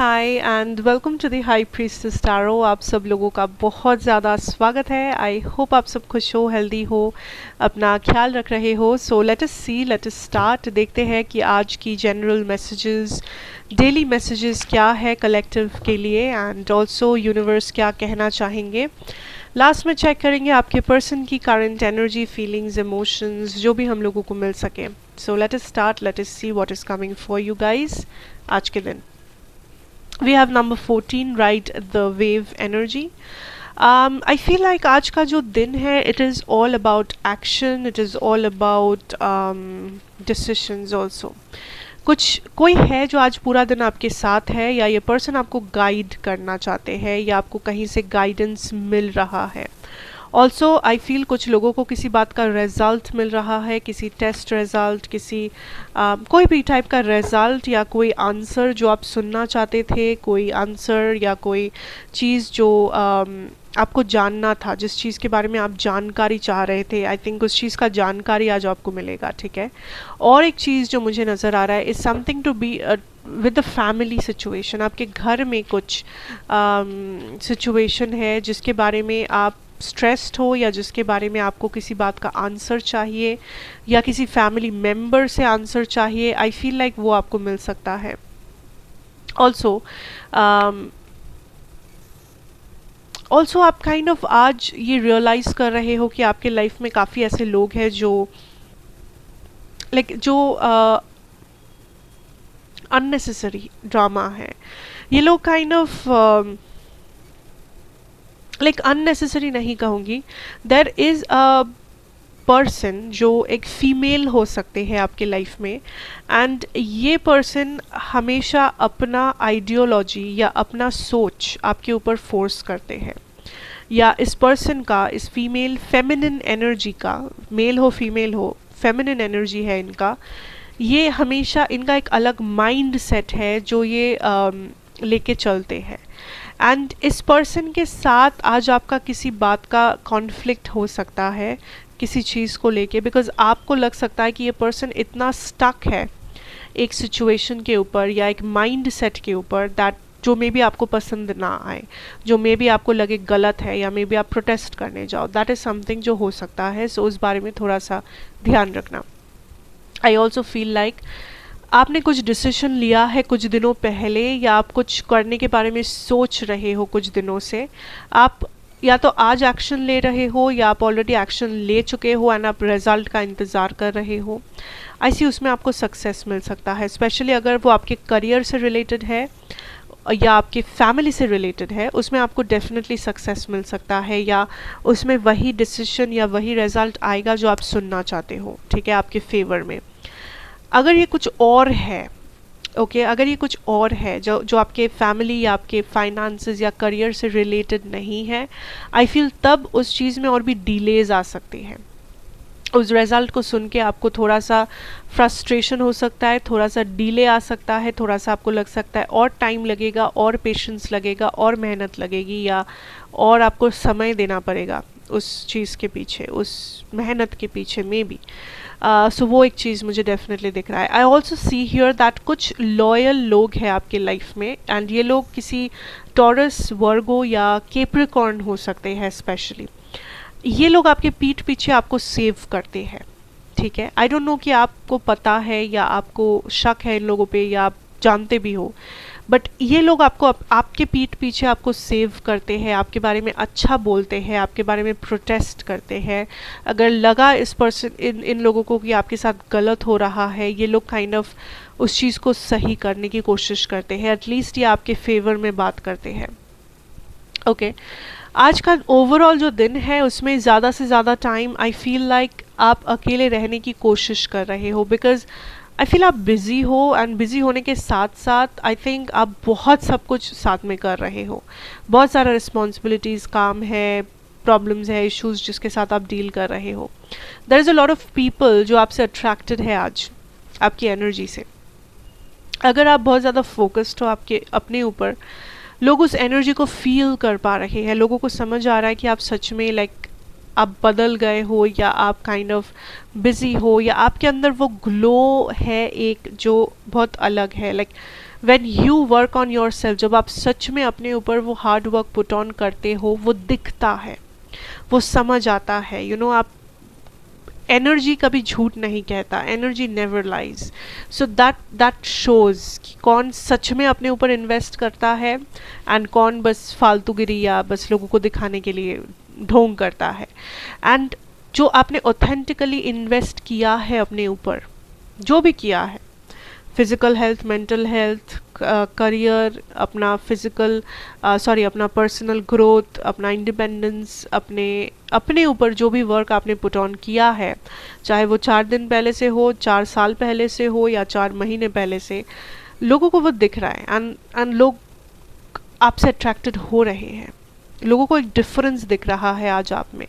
Hi and welcome to the high priestess tarot. आप सब लोगों का बहुत ज़्यादा स्वागत है। आई होप आप सब खुश हो, हेल्दी हो, अपना ख्याल रख रहे हो। So let us start. देखते हैं कि आज की जनरल मैसेजेस, डेली मैसेजेस क्या है कलेक्टिव के लिए, एंड ऑल्सो यूनिवर्स क्या कहना चाहेंगे। लास्ट में चेक करेंगे आपके पर्सन की करंट एनर्जी, फीलिंग्स, इमोशंस, जो भी हम लोगों को मिल सके। So let us start, late us see what is coming for you guys आज के दिन। We have number 14, ride the wave energy. I feel like आज का जो दिन है, it is all about action, it is all about decisions also. कोई है जो आज पूरा दिन आपके साथ है, या ये पर्सन आपको गाइड करना चाहते हैं, या आपको कहीं से गाइडेंस मिल रहा है। ऑल्सो आई फील कुछ लोगों को किसी बात का रिजल्ट मिल रहा है, किसी टेस्ट रिजल्ट, किसी कोई भी टाइप का रिजल्ट या कोई आंसर जो आप सुनना चाहते थे, कोई आंसर या कोई चीज़ जो आपको जानना था, जिस चीज़ के बारे में आप जानकारी चाह रहे थे। आई थिंक उस चीज़ का जानकारी आज आपको मिलेगा, ठीक है। और एक चीज़ जो मुझे नज़र आ रहा है is something to be with the family situation. आपके घर में कुछ सिचुएशन है जिसके बारे में आप स्ट्रेस्ड हो, या जिसके बारे में आपको किसी बात का आंसर चाहिए, या किसी फैमिली मेम्बर से आंसर चाहिए। आई फील लाइक वो आपको मिल सकता है। ऑल्सो आप काइंड ऑफ आज ये रियलाइज़ कर रहे हो कि आपके लाइफ में काफ़ी ऐसे लोग हैं जो जो अननेसेसरी ड्रामा है। ये लोग काइंड ऑफ अननेसेसरी नहीं कहूँगी, देर इज़ अ पर्सन जो एक फीमेल हो सकते हैं आपके लाइफ में, एंड ये पर्सन हमेशा अपना आइडियोलॉजी या अपना सोच आपके ऊपर फोर्स करते हैं, या इस पर्सन का, इस फीमेल फेमिनिन एनर्जी का, मेल हो फीमेल हो, फेमिनिन एनर्जी है इनका, ये हमेशा इनका एक अलग माइंड सेट है जो ये लेके चलते हैं। एंड इस पर्सन के साथ आज आपका किसी बात का कॉन्फ्लिक्ट हो सकता है किसी चीज़ को लेके, बिकॉज आपको लग सकता है कि ये पर्सन इतना स्टक है एक सिचुएशन के ऊपर या एक माइंड सेट के ऊपर, दैट जो मे बी आपको पसंद ना आए, जो मे बी आपको लगे गलत है, या मे बी आप प्रोटेस्ट करने जाओ। दैट इज़ समथिंग जो हो सकता है। सो उस बारे में थोड़ा सा ध्यान रखना। आई ऑल्सो फील लाइक आपने कुछ डिसीजन लिया है कुछ दिनों पहले, या आप कुछ करने के बारे में सोच रहे हो कुछ दिनों से। आप या तो आज एक्शन ले रहे हो, या आप ऑलरेडी एक्शन ले चुके हो एंड आप रिजल्ट का इंतज़ार कर रहे हो। ऐसी उसमें आपको सक्सेस मिल सकता है, स्पेशली अगर वो आपके करियर से रिलेटेड है या आपके फैमिली से रिलेटेड है। उसमें आपको डेफिनेटली सक्सेस मिल सकता है, या उसमें वही डिसीजन या वही रिजल्ट आएगा जो आप सुनना चाहते हो, ठीक है, आपके फेवर में। अगर ये कुछ और है, अगर ये कुछ और है जो आपके फैमिली या आपके फाइनेंसेस या करियर से रिलेटेड नहीं है, आई फील तब उस चीज़ में और भी डिलेज आ सकती हैं। उस रिज़ल्ट को सुन के आपको थोड़ा सा फ्रस्ट्रेशन हो सकता है, थोड़ा सा डिले आ सकता है, थोड़ा सा आपको लग सकता है और टाइम लगेगा, और पेशेंस लगेगा, और मेहनत लगेगी, या और आपको समय देना पड़ेगा उस चीज़ के पीछे, उस मेहनत के पीछे में भी। सो वो एक चीज़ मुझे डेफिनेटली दिख रहा है। I also see here that कुछ लॉयल लोग हैं आपके लाइफ में, एंड ये लोग किसी टॉरस, वर्गो या कैप्रिकॉर्न हो सकते हैं स्पेशली। ये लोग आपके पीठ पीछे आपको सेव करते हैं, ठीक है। आई डोंट नो कि आपको पता है या आपको शक है इन लोगों पे, या आप जानते भी हो, बट ये लोग आपको आपके पीठ पीछे आपको सेव करते हैं, आपके बारे में अच्छा बोलते हैं, आपके बारे में प्रोटेस्ट करते हैं। अगर लगा इस पर्सन इन लोगों को कि आपके साथ गलत हो रहा है, ये लोग काइंड ऑफ उस चीज़ को सही करने की कोशिश करते हैं, एटलीस्ट ये आपके फेवर में बात करते हैं। ओके आज का ओवरऑल जो दिन है उसमें ज़्यादा से ज़्यादा टाइम आई फील लाइक आप अकेले रहने की कोशिश कर रहे हो, बिकॉज आई फील आप बिज़ी हो, एंड बिज़ी होने के साथ साथ आई थिंक आप बहुत सब कुछ साथ में कर रहे हो। बहुत सारा रिस्पॉन्सिबिलिटीज़, काम है, प्रॉब्लम्स है, इश्यूज़ जिसके साथ आप डील कर रहे हो। There is a lot of people जो आपसे अट्रैक्टेड है आज आपकी एनर्जी से। अगर आप बहुत ज़्यादा फोकस्ड हो आपके अपने ऊपर, लोग उस एनर्जी को फील कर पा रहे हैं, लोगों को समझ आ रहा है कि आप सच में आप बदल गए हो, या आप काइंड ऑफ बिज़ी हो, या आपके अंदर वो ग्लो है एक जो बहुत अलग है। When you work on your self, जब आप सच में अपने ऊपर वो हार्ड वर्क पुट ऑन करते हो, वो दिखता है, वो समझ आता है। यू नो, आप एनर्जी कभी झूठ नहीं कहता, energy never lies. So that shows कि कौन सच में अपने ऊपर इन्वेस्ट करता है एंड कौन बस फालतूगिरी या बस लोगों को दिखाने के लिए ढोंग करता है। एंड जो आपने ऑथेंटिकली इन्वेस्ट किया है अपने ऊपर, जो भी किया है, physical health, mental health, career, अपना फिजिकल अपना पर्सनल ग्रोथ, अपना इंडिपेंडेंस, अपने ऊपर जो भी वर्क आपने पुट ऑन किया है, चाहे वो 4 दिन पहले से हो, 4 साल पहले से हो या 4 महीने पहले से, लोगों को वो दिख रहा है एंड लोग आपसे अट्रैक्टेड हो रहे हैं। लोगों को एक डिफरेंस दिख रहा है आज आप में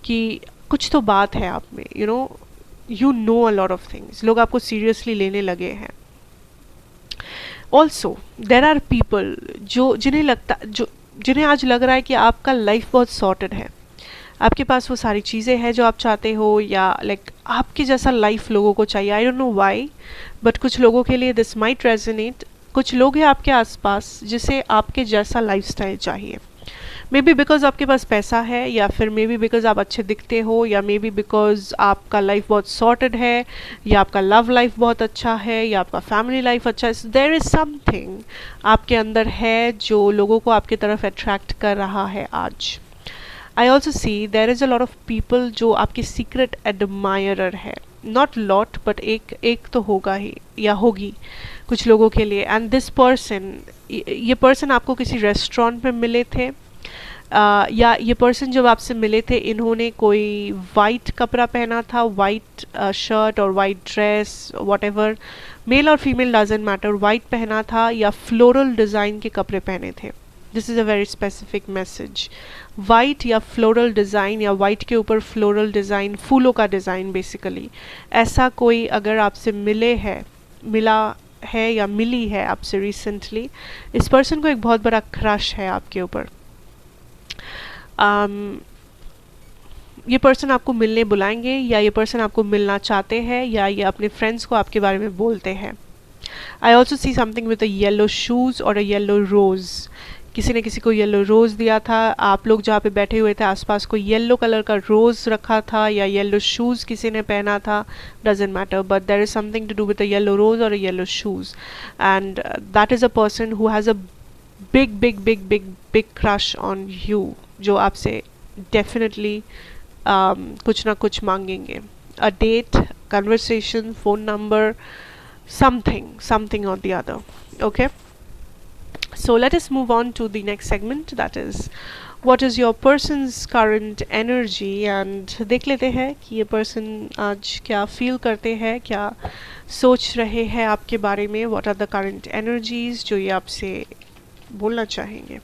कि कुछ तो बात है आप में। You know a lot of things, लोग आपको सीरियसली लेने लगे हैं। ऑल्सो देर आर पीपल जिन्हें आज लग रहा है कि आपका लाइफ बहुत सॉर्टेड है, आपके पास वो सारी चीज़ें हैं जो आप चाहते हो, या आपके जैसा लाइफ लोगों को चाहिए। I don't know why, but कुछ लोगों के लिए दिस माइट रेजोनेट। कुछ लोग हैं आपके आसपास जिसे आपके जैसा लाइफस्टाइल चाहिए, मे बी बिकॉज आपके पास पैसा है, या फिर मे बी बिकॉज आप अच्छे दिखते हो, या मे बी बिकॉज आपका लाइफ बहुत सॉर्टेड है, या आपका लव लाइफ बहुत अच्छा है, या आपका फैमिली लाइफ अच्छा है। देयर इज समथिंग आपके अंदर है जो लोगों को आपकी तरफ अट्रैक्ट कर रहा है आज। I also see there is a lot of people जो आपकी सीक्रेट एडमायरर है। नॉट लॉट बट एक तो होगा ही या होगी कुछ लोगों के लिए। एंड दिस पर्सन, ये पर्सन आपको किसी रेस्टोरेंट में मिले थे, या ये पर्सन जब आपसे मिले थे, इन्होंने कोई वाइट कपड़ा पहना था, वाइट शर्ट और वाइट ड्रेस, व्हाटएवर, मेल और फीमेल डजंट मैटर, वाइट पहना था या फ्लोरल डिज़ाइन के कपड़े पहने थे। This is a very specific message. White या फ्लोरल डिज़ाइन, या वाइट के ऊपर फ्लोरल डिज़ाइन, फूलों का डिज़ाइन बेसिकली, ऐसा कोई अगर आपसे मिला है या मिली है आपसे रिसेंटली, इस पर्सन को एक बहुत बड़ा क्रश है आपके ऊपर। ये पर्सन आपको मिलने बुलाएंगे, या ये पर्सन आपको मिलना चाहते हैं, या ये अपने फ्रेंड्स को आपके बारे में बोलते हैं। I also see something with a yellow shoes और अ येलो रोज़। किसी ने किसी को येलो रोज़ दिया था, आप लोग जहाँ पे बैठे हुए थे आसपास कोई येलो कलर का रोज़ रखा था, या येलो शूज़ किसी ने पहना था, doesn't matter, but there is something to do with a yellow rose और a yellow shoes. And that is a person who has a big big big big big crush on you, जो आपसे definitely कुछ ना कुछ मांगेंगे। A date, conversation, phone number, something or the other. Okay, so let us move on to the next segment, that is what is your person's current energy, and देख लेते हैं कि ये person आज क्या feel करते हैं, क्या सोच रहे हैं आपके बारे में, what are the current energies जो ये आपसे बोलना चाहेंगे।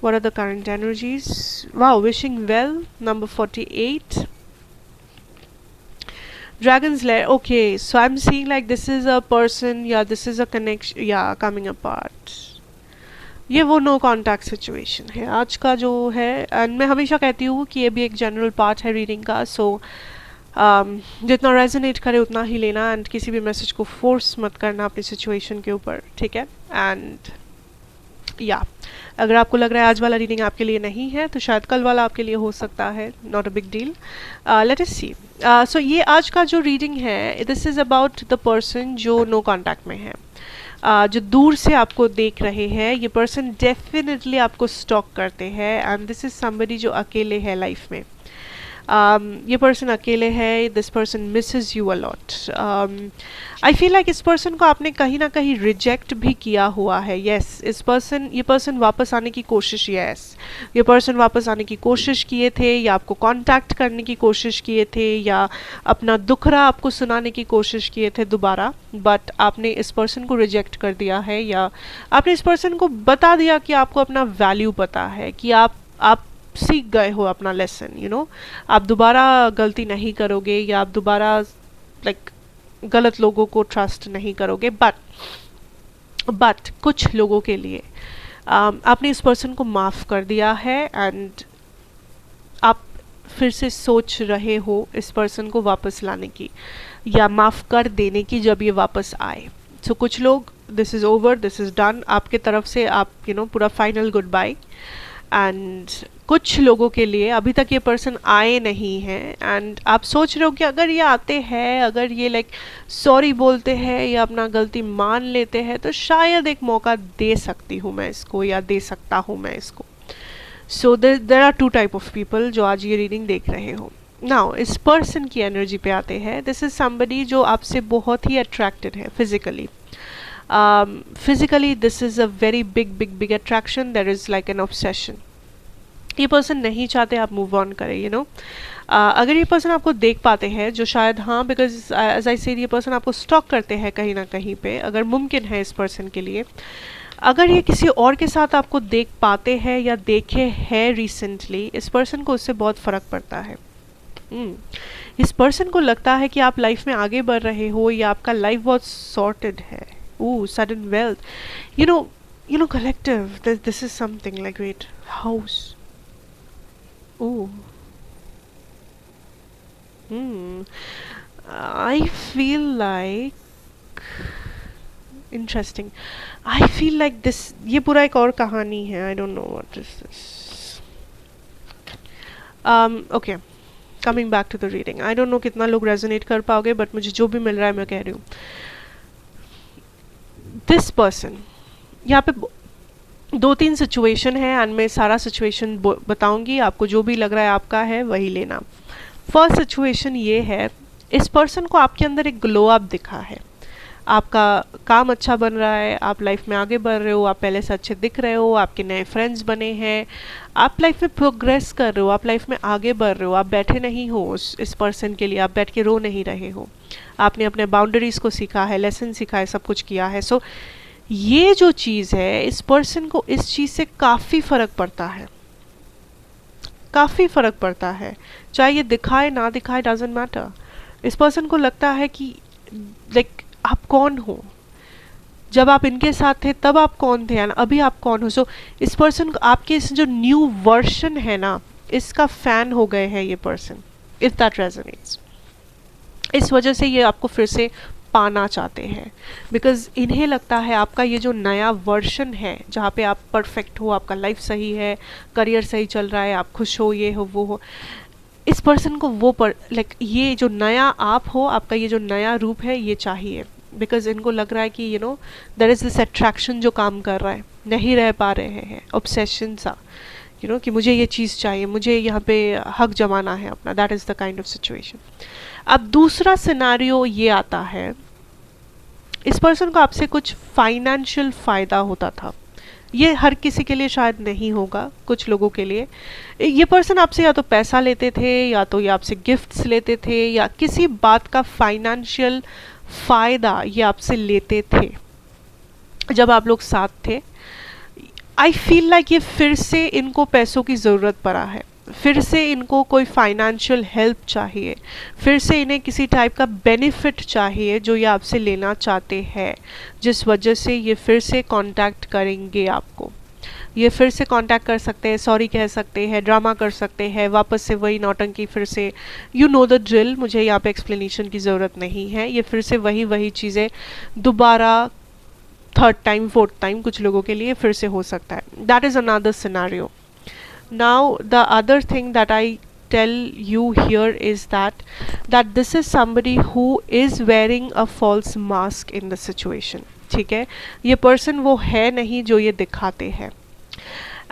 What are the current energies? Wow, wishing well, number 48. Dragon's Lair. Okay, so I'm seeing like this is a person, yeah, this is a connection, yeah, coming apart. ये वो no contact situation है आज का जो है। And मैं हमेशा कहती हूँ कि ये भी एक जनरल पार्ट है रीडिंग का, सो जितना रेजोनेट करे उतना ही लेना, एंड किसी भी मैसेज को फोर्स मत करना अपनी सिचुएशन के ऊपर, ठीक है। एंड या अगर आपको लग रहा है आज वाला रीडिंग आपके लिए नहीं है, तो शायद कल वाला आपके लिए हो सकता है, not a big deal. Let us see. So ये आज का जो रीडिंग है, this is about the person जो नो कॉन्टैक्ट में है, जो दूर से आपको देख रहे हैं। ये पर्सन डेफिनेटली आपको स्टॉक करते हैं, एंड दिस इज़ समबडी जो अकेले है लाइफ में। ये पर्सन अकेले है, this person misses you a lot. I feel like इस पर्सन को आपने कहीं ना कहीं रिजेक्ट भी किया हुआ है। यस, ये पर्सन वापस आने की कोशिश, ये पर्सन वापस आने की कोशिश किए थे, या आपको कांटेक्ट करने की कोशिश किए थे, या अपना दुखड़ा आपको सुनाने की कोशिश किए थे दोबारा, बट आपने इस पर्सन को रिजेक्ट कर दिया है, या आपने इस पर्सन को बता दिया कि आपको अपना वैल्यू पता है, कि आप सीख गए हो अपना लेसन, यू नो, आप दोबारा गलती नहीं करोगे, या आप दोबारा गलत लोगों को ट्रस्ट नहीं करोगे। बट कुछ लोगों के लिए आपने इस पर्सन को माफ़ कर दिया है, एंड आप फिर से सोच रहे हो इस पर्सन को वापस लाने की, या माफ़ कर देने की जब ये वापस आए। सो कुछ लोग this is over, this is done, आपके तरफ से आप पूरा फाइनल गुड बाय। एंड कुछ लोगों के लिए अभी तक ये पर्सन आए नहीं हैं, एंड आप सोच रहे हो कि अगर ये आते हैं, अगर ये लाइक सॉरी बोलते हैं या अपना गलती मान लेते हैं, तो शायद एक मौका दे सकती हूँ मैं इसको, या दे सकता हूँ मैं इसको। So there are two type of people जो आज ये रीडिंग देख रहे हो। नाउ इस पर्सन की एनर्जी पे आते हैं। दिस इज समबडी जो आपसे बहुत ही अट्रैक्टेड है physically. Physically this is a very big big big attraction, there is like an obsession. ये पर्सन नहीं चाहते आप मूव ऑन करें, अगर ये पर्सन आपको देख पाते हैं, जो शायद, हाँ, बिकॉज एज आई सेड ये पर्सन आपको स्टॉक करते हैं कहीं ना कहीं पे, अगर मुमकिन है इस पर्सन के लिए, अगर ये किसी और के साथ आपको देख पाते हैं या देखे हैं रिसेंटली, इस पर्सन को उससे बहुत फ़र्क पड़ता है। इस पर्सन को लगता है कि आप लाइफ में आगे बढ़ रहे हो, या आपका लाइफ बहुत सॉर्टेड है। Sudden wealth, you know collective, this is something like, wait, house, I feel like interesting, I feel like this, ये पूरा एक और कहानी है, I don't know what is this. Okay, coming back to the reading, I don't know कितना लोग resonate कर पाओगे, but मुझे जो भी मिल रहा है मैं कह रही हूँ। दिस पर्सन, यहाँ पे 2-3 सिचुएशन है, एंड मैं सारा सिचुएशन बताऊंगी, आपको जो भी लग रहा है आपका है वही लेना। फर्स्ट सिचुएशन ये है, इस पर्सन को आपके अंदर एक ग्लो अप दिखा है, आपका काम अच्छा बन रहा है, आप लाइफ में आगे बढ़ रहे हो, आप पहले से अच्छे दिख रहे हो, आपके नए फ्रेंड्स बने हैं, आप लाइफ में प्रोग्रेस कर रहे हो, आप लाइफ में आगे बढ़ रहे हो, आप बैठे नहीं हो इस पर्सन के लिए, आप बैठ के रो नहीं रहे हो, आपने अपने बाउंड्रीज को सीखा है, लेसन सीखा है, सब कुछ किया है। सो ये जो चीज़ है, इस पर्सन को इस चीज़ से काफ़ी फ़र्क पड़ता है, काफ़ी फ़र्क पड़ता है, चाहे ये दिखाए ना दिखाए, डजंट मैटर। इस पर्सन को लगता है कि लाइक आप कौन हो, जब आप इनके साथ थे तब आप कौन थे, अभी आप कौन हो। सो इस पर्सन को आपके इस जो न्यू वर्जन है ना, इसका फ़ैन हो गए हैं ये पर्सन, इफ दैट रेजोनेट्स। इस वजह से ये आपको फिर से पाना चाहते हैं, बिकॉज इन्हें लगता है आपका ये जो नया वर्जन है, जहाँ पे आप परफेक्ट हो, आपका लाइफ सही है, करियर सही चल रहा है, आप खुश हो, ये हो वो हो, इस पर्सन को वो लाइक ये जो नया आप हो, आपका ये जो नया रूप है, ये चाहिए। बिकॉज इनको लग रहा है कि देयर इज़ दिस अट्रैक्शन जो काम कर रहा है, नहीं रह पा रहे हैं, ऑब्सेशन सा, कि मुझे ये चीज़ चाहिए, मुझे यहाँ पे हक जमाना है अपना, that is the kind of situation. अब दूसरा सिनारियो ये आता है, इस पर्सन को आपसे कुछ फाइनेंशियल फ़ायदा होता था, ये हर किसी के लिए शायद नहीं होगा, कुछ लोगों के लिए ये पर्सन आपसे या तो पैसा लेते थे, या तो ये आपसे गिफ्ट्स लेते थे, या किसी बात का फाइनेंशियल फ़ायदा ये आपसे लेते थे जब आप लोग साथ थे। आई फील लाइक ये फिर से इनको पैसों की ज़रूरत पड़ा है, फिर से इनको कोई फाइनेंशियल हेल्प चाहिए, फिर से इन्हें किसी टाइप का बेनिफिट चाहिए जो ये आपसे लेना चाहते हैं, जिस वजह से ये फिर से कांटेक्ट करेंगे आपको। ये फिर से कांटेक्ट कर सकते हैं, सॉरी कह सकते हैं, ड्रामा कर सकते हैं, वापस से वही नौटंकी, फिर से यू नो द ड्रिल, मुझे यहाँ पे एक्सप्लेनेशन की ज़रूरत नहीं है। ये फिर से वही चीज़ें दोबारा थर्ड टाइम फोर्थ टाइम कुछ लोगों के लिए फिर से हो सकता है। That is another scenario. Now the other thing that I tell you here is that this is somebody who is wearing a false mask in the situation, ठीक है, ये person वो है नहीं जो ये दिखाते हैं,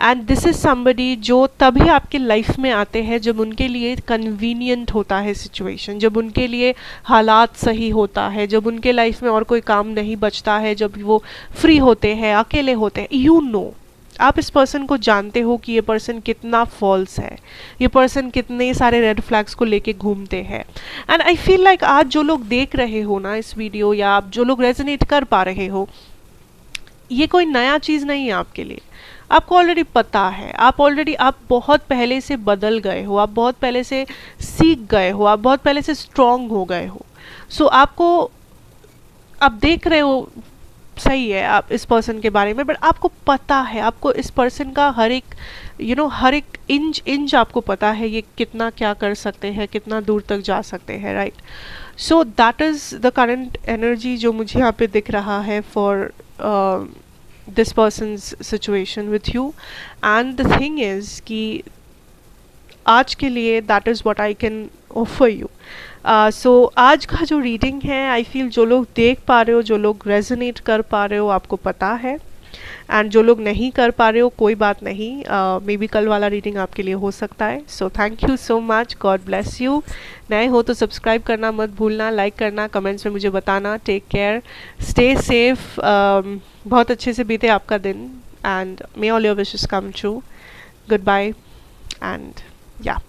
and this is somebody जो तभी आपके लाइफ में आते हैं जब उनके लिए convenient होता है situation, जब उनके लिए हालात सही होता है, जब उनके लाइफ में और कोई काम नहीं बचता है, जब वो फ्री होते हैं, अकेले होते हैं। You know, आप इस पर्सन को जानते हो कि ये पर्सन कितना फॉल्स है, ये पर्सन कितने सारे रेड फ्लैग्स को लेके घूमते हैं। एंड आई फील लाइक आज जो लोग देख रहे हो ना इस वीडियो, या आप जो लोग रेजोनेट कर पा रहे हो, ये कोई नया चीज़ नहीं है आपके लिए, आपको ऑलरेडी पता है, आप बहुत पहले से बदल गए हो, आप बहुत पहले से सीख गए हो, आप बहुत पहले से स्ट्रॉन्ग हो गए हो। सो आप देख रहे हो, सही है, आप इस पर्सन के बारे में, बट आपको पता है, आपको इस पर्सन का हर एक इंच आपको पता है ये कितना क्या कर सकते हैं, कितना दूर तक जा सकते हैं, right. So that is the current energy जो मुझे यहाँ पे दिख रहा है for this person's situation with you. And the thing is कि आज के लिए that is what I can offer you. So आज का जो रीडिंग है, आई फील जो लोग देख पा रहे हो, जो लोग रेजोनेट कर पा रहे हो, आपको पता है, एंड जो लोग नहीं कर पा रहे हो कोई बात नहीं, मे बी कल वाला रीडिंग आपके लिए हो सकता है. So thank you so much, God bless you. नए हो तो सब्सक्राइब करना मत भूलना, लाइक करना, कमेंट्स में मुझे बताना. टेक केयर, स्टे सेफ, बहुत अच्छे से बीते आपका दिन, and may all your wishes come true. Goodbye and या